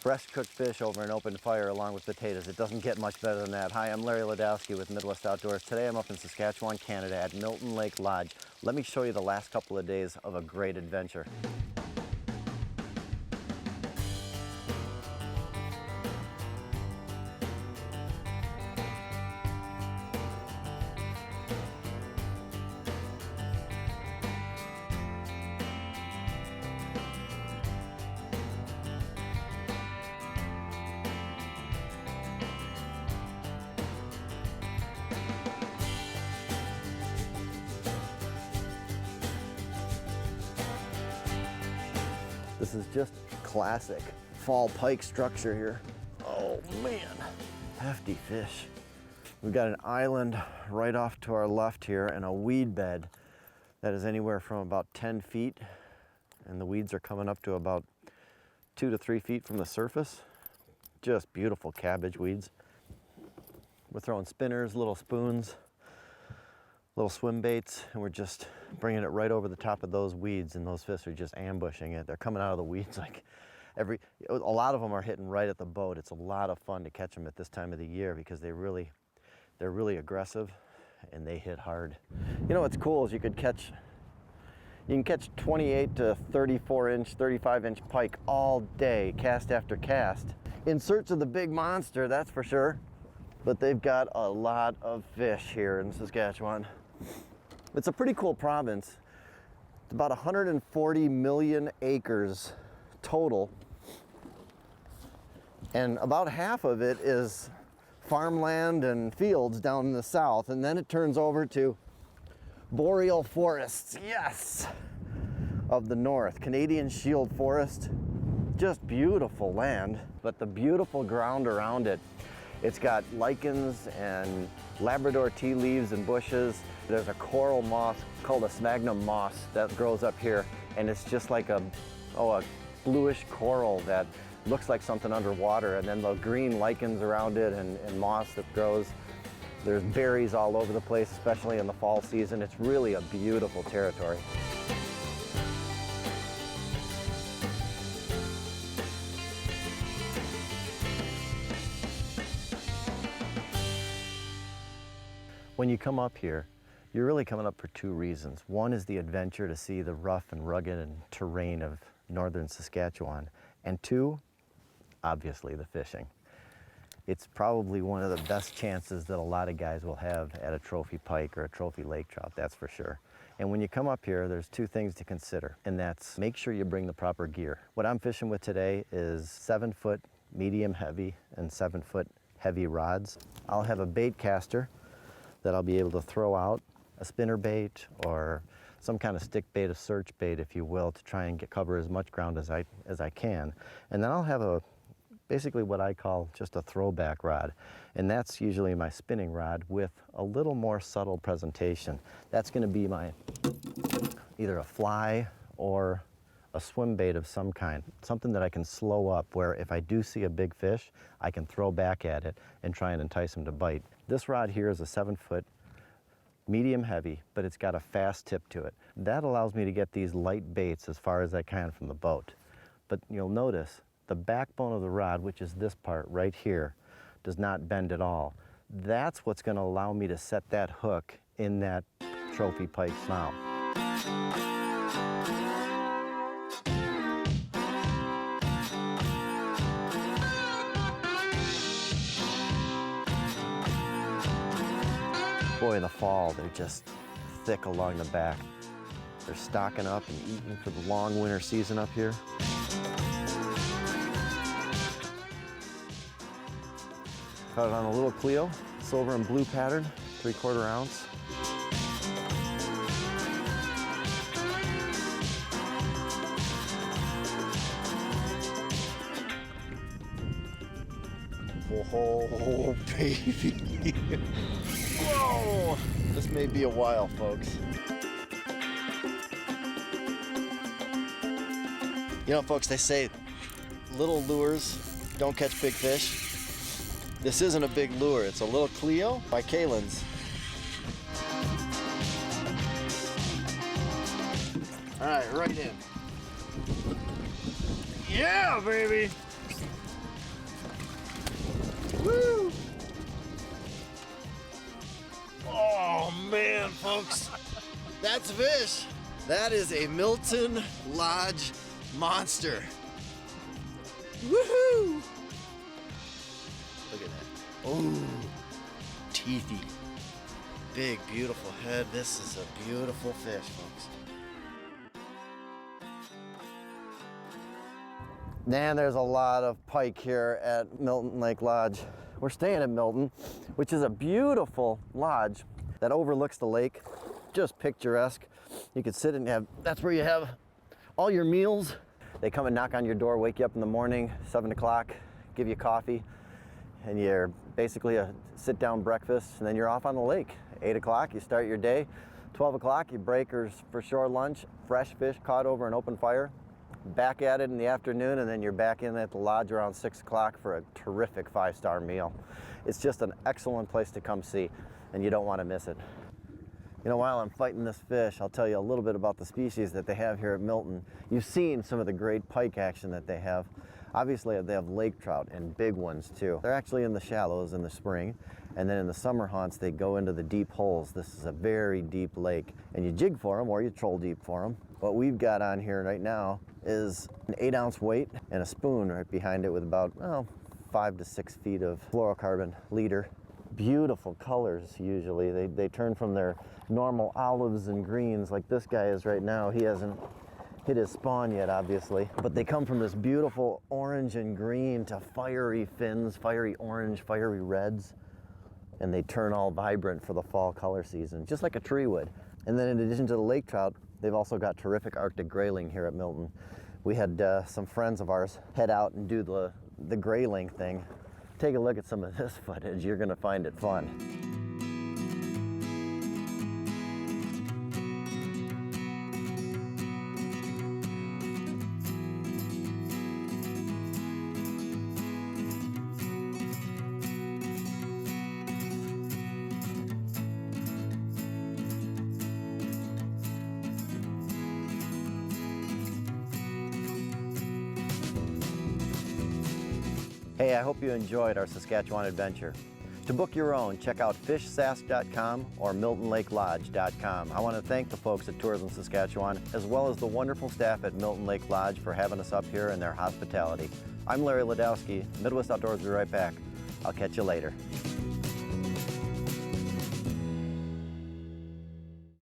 Fresh cooked fish over an open fire along with potatoes. It doesn't get much better than that. Hi, I'm Larry Ladowski with Midwest Outdoors. Today I'm up in Saskatchewan, Canada at Milton Lake Lodge. Let me show you the last couple of days of a great adventure. This is just classic fall pike structure here. Oh man, hefty fish. We've got an island right off to our left here and a weed bed that is anywhere from about 10 feet. And the weeds are coming up to about 2 to 3 feet from the surface. Just beautiful cabbage weeds. We're throwing spinners, little spoons, little swim baits, and we're just bringing it right over the top of those weeds, and those fish are just ambushing it. They're coming out of the weeds like a lot of them are hitting right at the boat. It's a lot of fun to catch them at this time of the year because they're really aggressive and they hit hard. You know what's cool is you can catch 28 to 34 inch, 35 inch pike all day, cast after cast, in search of the big monster, that's for sure. But they've got a lot of fish here in Saskatchewan. It's a pretty cool province. It's about 140 million acres total. And about half of it is farmland and fields down in the south. And then it turns over to boreal forests, yes, of the north. Canadian shield forest, just beautiful land. But the beautiful ground around it, it's got lichens and Labrador tea leaves and bushes. There's a coral moss called a sphagnum moss that grows up here, and it's just like a bluish coral that looks like something underwater, and then the green lichens around it and moss that grows. There's berries all over the place, especially in the fall season. It's really a beautiful territory. When you come up here, you're really coming up for two reasons. One is the adventure to see the rough and rugged and terrain of northern Saskatchewan. And two, obviously the fishing. It's probably one of the best chances that a lot of guys will have at a trophy pike or a trophy lake trout, that's for sure. And when you come up here, there's two things to consider, and that's make sure you bring the proper gear. What I'm fishing with today is 7-foot medium heavy and 7-foot heavy rods. I'll have a bait caster that I'll be able to throw out, a spinner bait or some kind of stick bait, a search bait, if you will, to try and cover as much ground as I can. And then I'll have basically what I call just a throwback rod. And that's usually my spinning rod with a little more subtle presentation. That's gonna be my either a fly or a swim bait of some kind, something that I can slow up where if I do see a big fish, I can throw back at it and try and entice him to bite. This rod here is a 7-foot, medium heavy, but it's got a fast tip to it. That allows me to get these light baits as far as I can from the boat. But you'll notice the backbone of the rod, which is this part right here, does not bend at all. That's what's going to allow me to set that hook in that trophy pike's mouth. Boy, in the fall, they're just thick along the back. They're stocking up and eating for the long winter season up here. Caught it on a little Cleo, silver and blue pattern, 3/4 ounce. Oh, baby. Whoa! This may be a while, folks. You know, folks, they say little lures don't catch big fish. This isn't a big lure. It's a little Cleo by Kalen's. All right, right in. Yeah, baby. Woo! Oh man, folks, that's fish. That is a Milton Lodge monster. Woohoo! Look at that. Oh, teethy. Big, beautiful head. This is a beautiful fish, folks. Man, there's a lot of pike here at Milton Lake Lodge. We're staying at Milton, which is a beautiful lodge that overlooks the lake. Just picturesque. You could sit and have, that's where you have all your meals. They come and knock on your door, wake you up in the morning, 7 o'clock, give you coffee, and you're basically a sit-down breakfast, and then you're off on the lake. 8 o'clock, you start your day. 12 o'clock, you break for shore lunch, fresh fish caught over an open fire. Back at it in the afternoon, and then you're back in at the lodge around 6 o'clock for a terrific 5-star meal. It's just an excellent place to come see, and you don't want to miss it. You know, while I'm fighting this fish, I'll tell you a little bit about the species that they have here at Milton. You've seen some of the great pike action that they have. Obviously, they have lake trout and big ones too. They're actually in the shallows in the spring, and then in the summer haunts, they go into the deep holes. This is a very deep lake, and you jig for them or you troll deep for them. What we've got on here right now is an 8-ounce weight and a spoon right behind it with about 5 to 6 feet of fluorocarbon leader. Beautiful colors usually. They turn from their normal olives and greens like this guy is right now. He hasn't hit his spawn yet, obviously, but they come from this beautiful orange and green to fiery fins, fiery orange, fiery reds, and they turn all vibrant for the fall color season, just like a tree would. And then in addition to the lake trout, they've also got terrific Arctic grayling here at Milton. We had some friends of ours head out and do the grayling thing. Take a look at some of this footage. You're gonna find it fun. Hey, I hope you enjoyed our Saskatchewan adventure. To book your own, check out fishsask.com or miltonlakelodge.com. I want to thank the folks at Tourism Saskatchewan, as well as the wonderful staff at Milton Lake Lodge for having us up here and their hospitality. I'm Larry Ladowski, Midwest Outdoors. Will be right back. I'll catch you later.